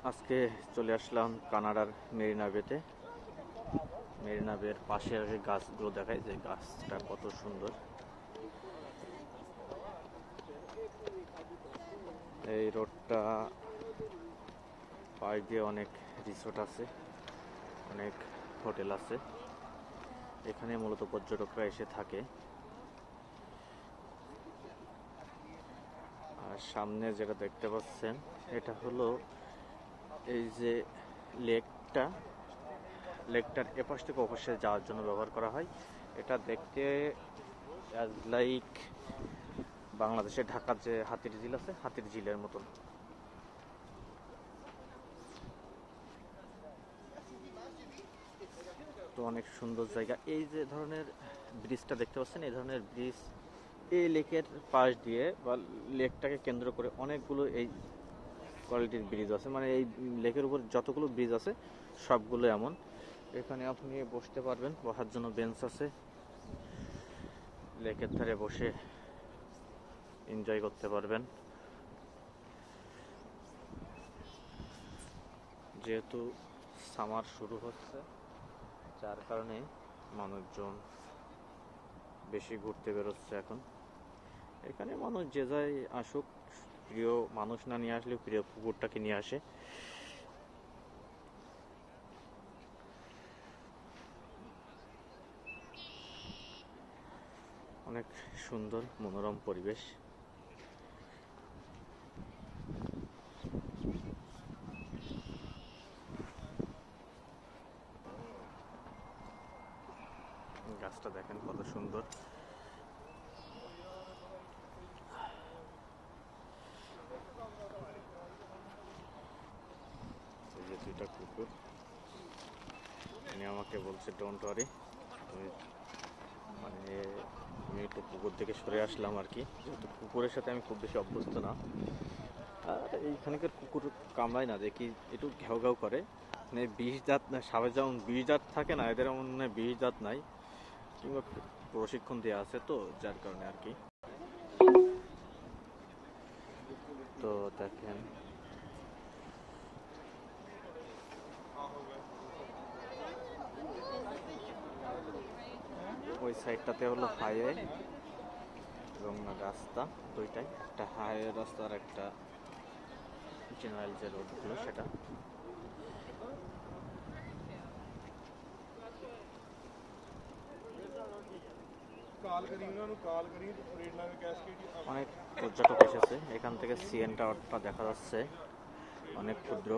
আজকে চলে আসলাম কানাডার মেরিনা বেতে। মেরিনা বের পাশের গাছগুলো দেখায় যে গাছটা কত সুন্দর। এই রোডটা পাশ দিয়ে অনেক রিসোর্ট আছে, অনেক হোটেল আছে। এখানে মূলত পর্যটকরা এসে থাকে। আর সামনে যেটা দেখতে পাচ্ছেন এটা হলো এই যে লেকটার এপাশ থেকে ওপাশে যাওয়ার জন্য ব্যবহার করা হয়। এটা দেখতে অ্যাজ লাইক বাংলাদেশের ঢাকার যে হাতির ঝিল আছে, হাতির ঝিলের মতন। তো অনেক সুন্দর জায়গা। এই যে ধরনের ব্রিজটা দেখতে পাচ্ছেন, এই ধরনের ব্রিজ এই লেকের পাশ দিয়ে বা লেকটাকে কেন্দ্র করে অনেকগুলো এই কোয়ালিটির ব্রিজ আছে। মানে এই লেকের উপর যতগুলো ব্রিজ আছে সবগুলো এমন। এখানে আপনি বসতে পারবেন, বসার জন্য বেঞ্চ আছে। লেকের ধারে বসে এনজয় করতে পারবেন। যেহেতু সামার শুরু হচ্ছে, যার কারণে মানুষজন বেশি ঘুরতে বেরোচ্ছে এখন। এখানে মানুষ যে যাই আসুক, প্রিয় মানুষ না নিয়ে আসলেও প্রিয় কুকুরটাকে নিয়ে আসে। অনেক সুন্দর মনোরম পরিবেশ। গাছটা দেখেন কত সুন্দর। এই যে দুইটা কুকুর, উনি আমাকে বলছে ডোন্ট ওয়ারি। মানে আমি একটু কুকুর থেকে সরে আসলাম আর কি, যেহেতু কুকুরের সাথে আমি খুব বেশি অভ্যস্ত না। আর এইখানকার কুকুর কামড়ায় না, দেখি একটু ঘেউ ঘেউ করে। মানে বিষ দাঁত না, সাপের যেমন বিষ দাঁত থাকে না, এদের এমন বিষ দাঁত নাই, কিংবা প্রশিক্ষণ দেওয়া আছে, তো যার কারণে আর কি। তো দেখেন ওই সাইডটাতে হলো হাইওয়ে এবং রাস্তা দুইটাই, একটা হাইওয়ে রাস্তা আর একটা জেনারেল যে রোডগুলো সেটা। অনেক পর্যটক এসেছে। এখান থেকে সিএন টাওয়ারটা দেখা যাচ্ছে, অনেক ক্ষুদ্র।